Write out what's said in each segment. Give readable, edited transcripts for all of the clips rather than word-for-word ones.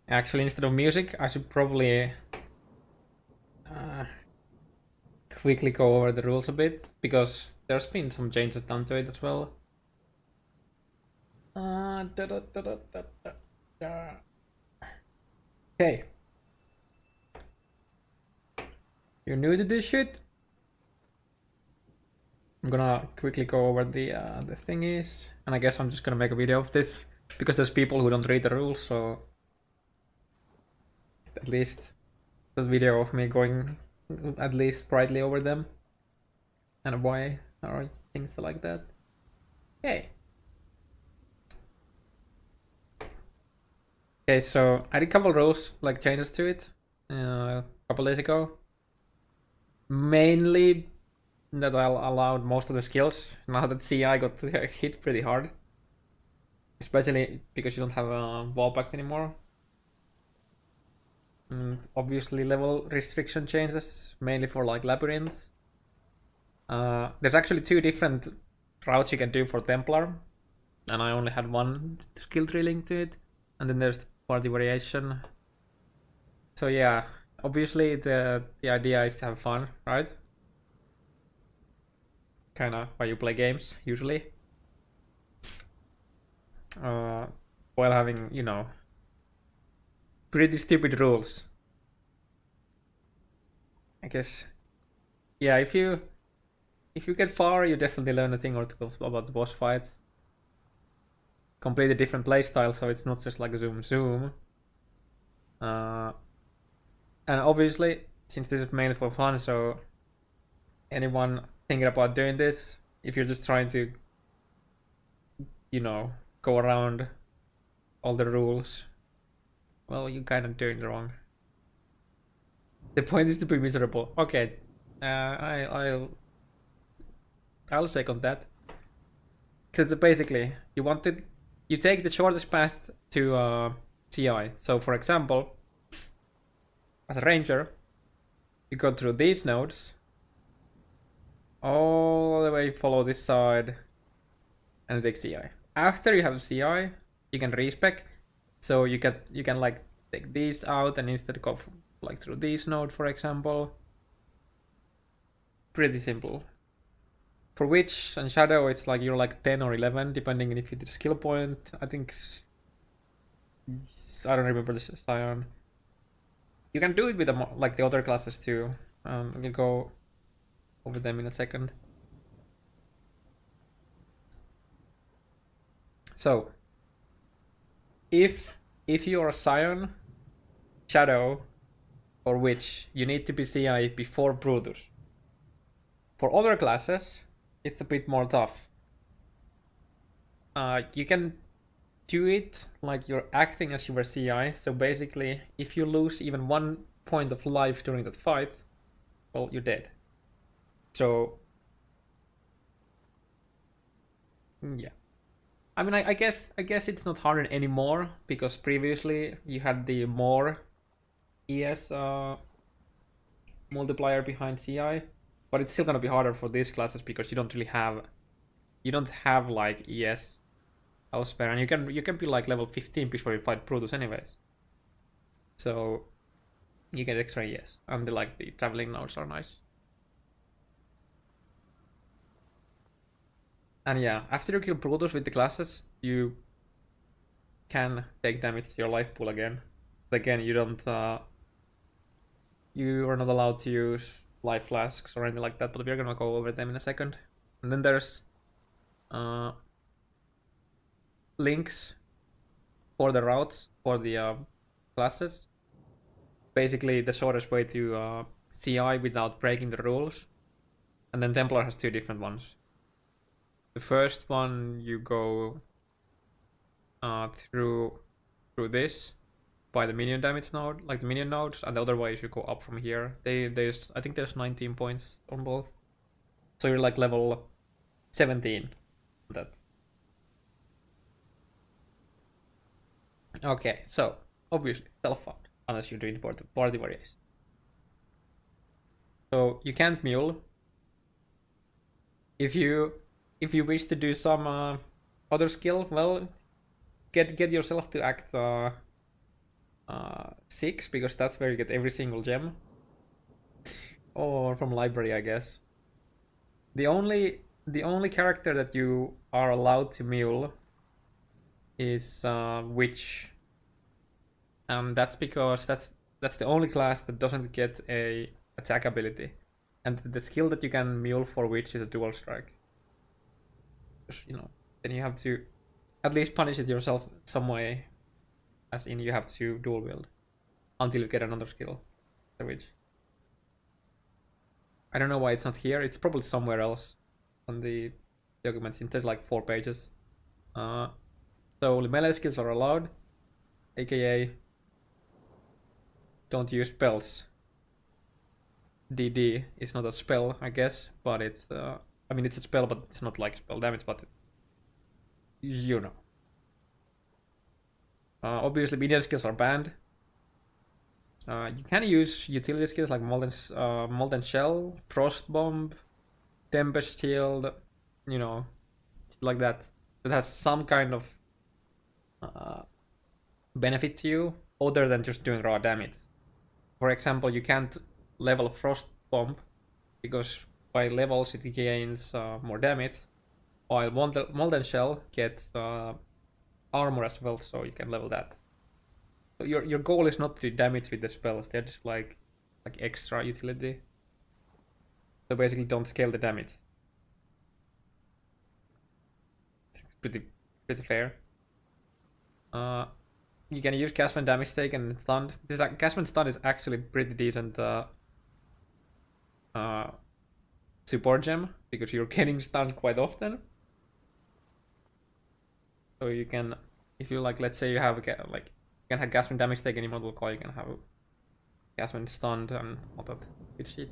Actually, instead of music, I should probably uh, quickly go over the rules a bit, because there's been some changes done to it as well. Da, da, da, da, da, da, da. Okay. You're new to this shit? I'm gonna quickly go over the thingies, and I guess I'm just gonna make a video of this, because there's people who don't read the rules, so at least the video of me going at least brightly over them, and why or things like that. Okay. Okay, so I did a couple rules, like changes to it, a couple days ago. Mainly that I allowed most of the skills. Now that CI got hit pretty hard, especially because you don't have a wall pact anymore. And obviously level restriction changes, mainly for like Labyrinth. There's actually two different routes you can do for Templar, and I only had one skill tree linked to it. And then there's the party variation. So yeah, obviously the idea is to have fun, right? Kinda why you play games, usually. While having, you know, pretty stupid rules. I guess. Yeah, if you get far, you definitely learn a thing or two about the boss fights. Completely different playstyle, so it's not just like zoom zoom. And obviously, since this is mainly for fun, so anyone thinking about doing this, if you're just trying to, you know, go around all the rules, well, you're kind of doing it wrong. The point is to be miserable. Okay, I'll second that. Because basically, you take the shortest path to TI. So for example, as a ranger, you go through these nodes, all the way follow this side, and take CI. After you have CI, you can respec. So you can like take these out and instead go like through this node, for example. Pretty simple. For Witch and Shadow, it's like you're like 10 or 11, depending on if you did a skill point. I think I don't remember the Scion. You can do it with like the other classes too. We'll go over them in a second. So, if you're a Scion, Shadow, or Witch, you need to be CI before Brutus. For other classes, it's a bit more tough. You can do it like you're acting as you were CI. So basically, if you lose even 1 point of life during that fight, well, you're dead. So yeah, I mean, I guess it's not harder anymore, because previously you had the more ES multiplier behind CI, but it's still gonna be harder for these classes because you don't have like ES elsewhere, and you can be like level 15 before you fight Brutus anyways. So you get extra ES, and the traveling nodes are nice. And yeah, after you kill Brutus with the classes, you can take damage to your life pool again. But again, you don't you are not allowed to use life flasks or anything like that, but we're gonna go over them in a second. And then there's links for the routes for the classes. Basically, the shortest way to CI without breaking the rules. And then Templar has two different ones. The first one you go through this by the minion damage node, like the minion nodes, and the other way is you go up from here. I think there's 19 points on both, so you're like level 17. That. Okay, so obviously self-found unless you're doing the party variation. So you can't mule. If you wish to do some other skill, well, get yourself to act 6 because that's where you get every single gem. Or from library, I guess. The only character that you are allowed to mule is Witch. That's because that's the only class that doesn't get a attack ability. And the skill that you can mule for Witch is a dual strike. You know, then you have to at least punish it yourself some way. As in, you have to dual wield until you get another skill, the Witch. I don't know why it's not here. It's probably somewhere else on the documents. It says like 4 pages. So melee skills are allowed, aka don't use spells. DD is not a spell, I guess, but it's I mean it's a spell, but it's not like spell damage, but you know. Obviously, media skills are banned. You can use utility skills like Molten Shell, Frost Bomb, Tempest Shield, you know, like that. That has some kind of benefit to you other than just doing raw damage. For example, you can't level Frost Bomb because by levels it gains more damage, while Molten Shell gets armor as well, so you can level that. So your goal is not to do damage with the spells; they're just like extra utility. So basically, don't scale the damage. It's pretty fair. You can use cast when damage taken and stunned. This cast when stunned is actually pretty decent support gem because you're getting stunned quite often. So you can, if you like, let's say you have like you can have cast when damage taken in Mortal Coil, you can have cast when stunned and all that good shit.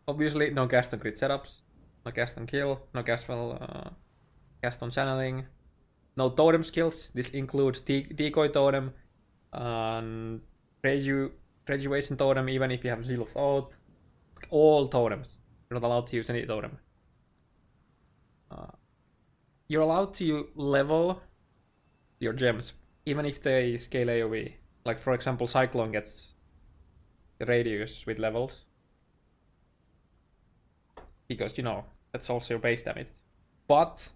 Obviously, no cast on crit setups, no cast on kill, no cast on channeling. No totem skills. This includes decoy totem and graduation totem, even if you have Seal of Oath. All totems. You're not allowed to use any totem. You're allowed to level your gems, even if they scale AoE. Like, for example, Cyclone gets radius with levels. Because, you know, that's also your base damage. But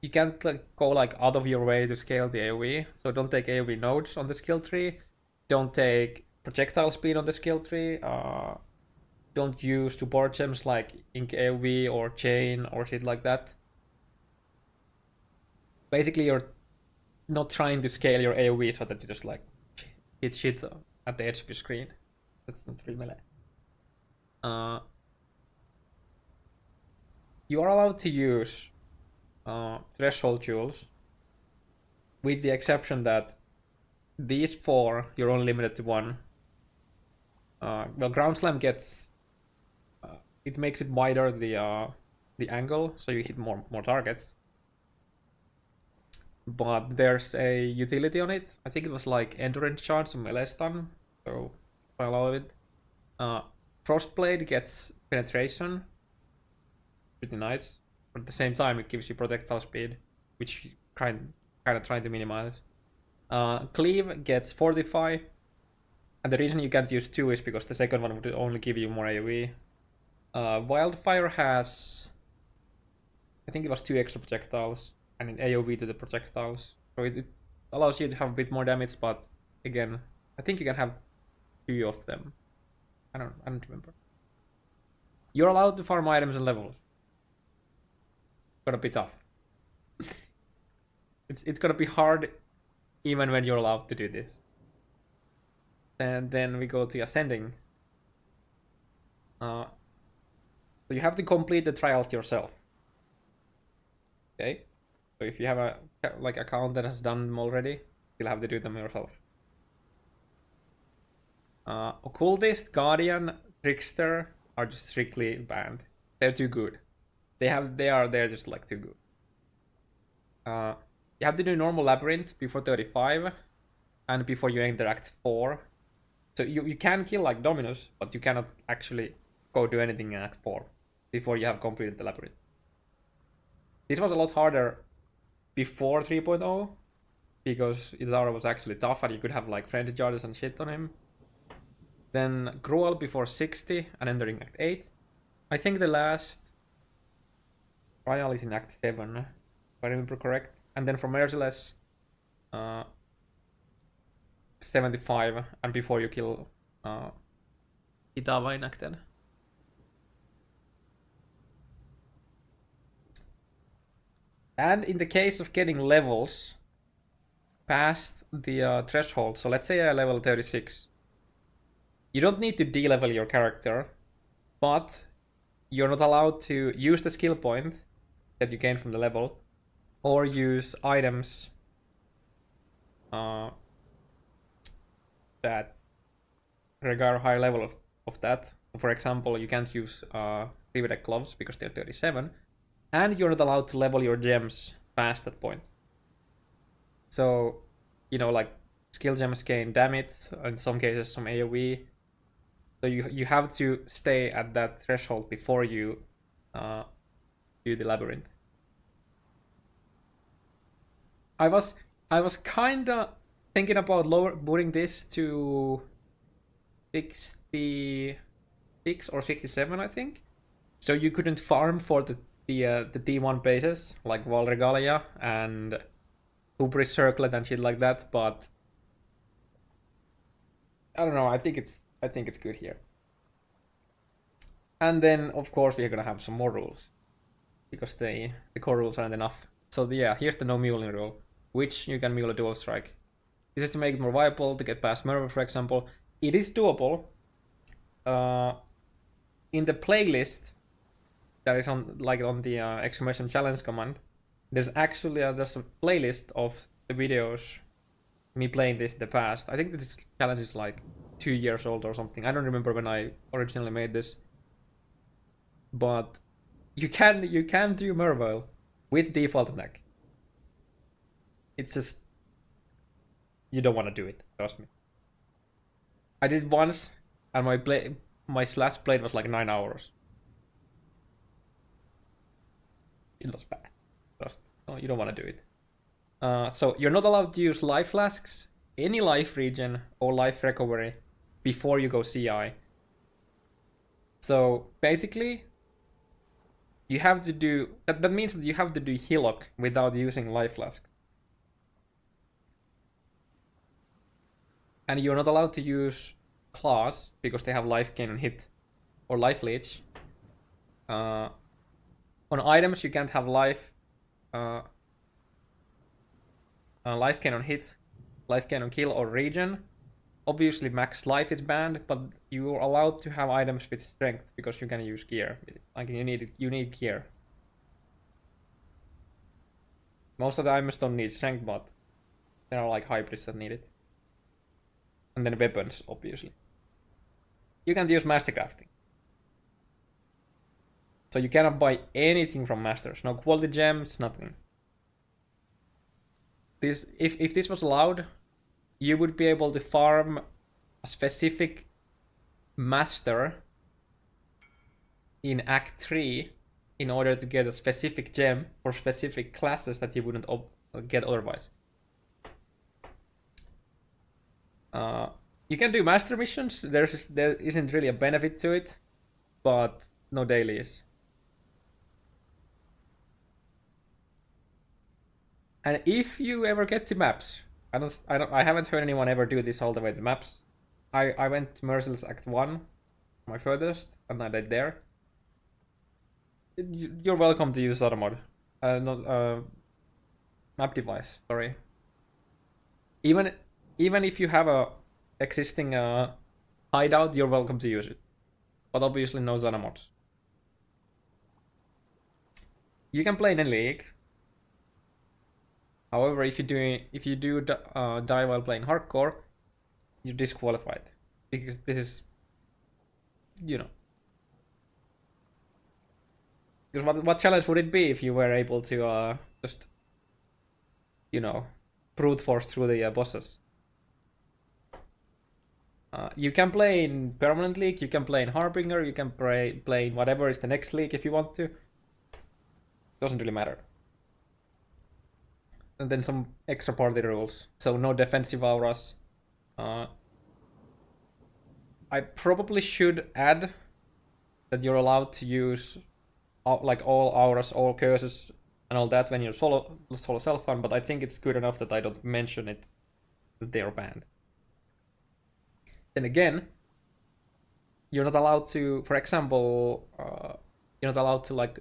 you can't go out of your way to scale the AoE, so don't take AoE nodes on the skill tree. Don't take projectile speed on the skill tree. Don't use support gems like Ink AoE or Chain or shit like that. Basically, you're not trying to scale your AoE so that you just like hit shit at the edge of your screen. That's not real melee. You are allowed to use threshold jewels, with the exception that these 4 you're only limited to 1. Well, ground slam gets it makes it wider the angle, so you hit more targets. But there's a utility on it. I think it was like endurance charge or melee stun, so I allow it. Frostblade gets penetration, pretty nice. But at the same time, it gives you projectile speed, which you kind of trying to minimize. Cleave gets Fortify, and the reason you can't use 2 is because the second one would only give you more AoE. Wildfire has, I think it was 2 extra projectiles, and an AoE to the projectiles. So it allows you to have a bit more damage, but again, I think you can have 2 of them. I don't remember. You're allowed to farm items and levels. Gonna be tough. It's gonna be hard even when you're allowed to do this. And then we go to ascending. So you have to complete the trials yourself. Okay? So if you have a account that has done them already, you'll have to do them yourself. Occultist, Guardian, Trickster are just strictly banned. They're too good. They're just like too good. You have to do normal Labyrinth before 35 and before you enter Act 4. So you can kill like Dominus, but you cannot actually go do anything in Act 4 before you have completed the Labyrinth. This was a lot harder before 3.0, because Izara was actually tough and you could have like frenzy charges and shit on him. Then Gruel before 60 and entering Act 8. I think the last trial is in Act 7, if I remember correct. And then for Merciless, 75 and before you kill Itawa in Act 10. And in the case of getting levels past the threshold, so let's say I level 36, you don't need to de-level your character, but you're not allowed to use the skill point that you gain from the level, or use items that require a higher level of that. For example, you can't use Rivedeck gloves because they're 37, and you're not allowed to level your gems past that point. So, you know, like skill gems gain damage, in some cases some AoE. So you have to stay at that threshold before you do the Labyrinth. I was kinda thinking about putting this to 66 or 67, I think. So you couldn't farm for the D1 bases like Val Regalia and Hubris Circlet and shit like that, but I don't know, I think it's good here. And then of course we're gonna have some more rules, because the core rules aren't enough. So yeah, here's the no muling rule, which you can mule a dual strike. This is to make it more viable to get past Merva, for example. It is doable. In the playlist that is on the exclamation challenge command, there's actually there's a playlist of the videos me playing this in the past. I think this challenge is like 2 years old or something. I don't remember when I originally made this, but you can do Mervile with default attack. It's just you don't want to do it. Trust me. I did it once, and my last played was like 9 hours. It was bad. Trust me. No, you don't want to do it. So you're not allowed to use life flasks, any life regen or life recovery before you go CI. So basically, you have to do that means that you have to do Hillock without using life flask. And you're not allowed to use claws because they have life gain on hit or life leech. On items you can't have life life gain on hit, life gain on kill or regen. Obviously max life is banned, but you're allowed to have items with strength because you can use gear. Like you need gear. Most of the items don't need strength, but there are like hybrids that need it. And then weapons, obviously. You can't use master crafting. So you cannot buy anything from masters. No quality gems, nothing. This if this was allowed, you would be able to farm a specific master in Act 3 in order to get a specific gem for specific classes that you wouldn't get otherwise. You can do master missions. There isn't really a benefit to it, but no dailies. And if you ever get to maps, I haven't heard anyone ever do this all the way to maps. I went to Merciless Act 1, my furthest, and I died there. You're welcome to use automod. Map device, sorry. Even if you have a existing hideout, you're welcome to use it. But obviously no Zana mods. You can play in a league. However, if you do die while playing hardcore, you're disqualified, because this is, you know. Because what challenge would it be if you were able to just, you know, brute force through the bosses? You can play in Permanent League, you can play in Harbinger, you can play in whatever is the next league if you want to. Doesn't really matter. and then some extra party rules. So no defensive auras. I probably should add that you're allowed to use like all auras, all curses, and all that when you're solo self farm. But I think it's good enough that I don't mention it that they're banned. Then again, you're not allowed to, for example, you're not allowed to like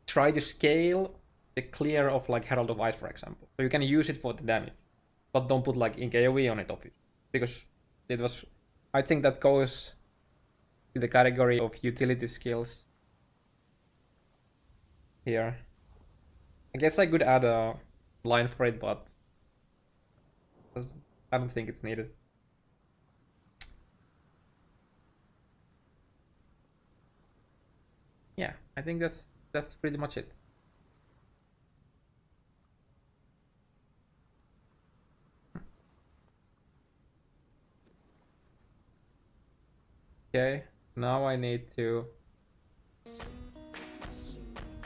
try to scale the clear of like Herald of Ice, for example. So you can use it for the damage, but don't put like ink AoE on it, obviously, because it was. I think that goes to the category of utility skills here. I guess I could add a line for it, but I don't think it's needed. Yeah, I think that's pretty much it. Okay, now I need to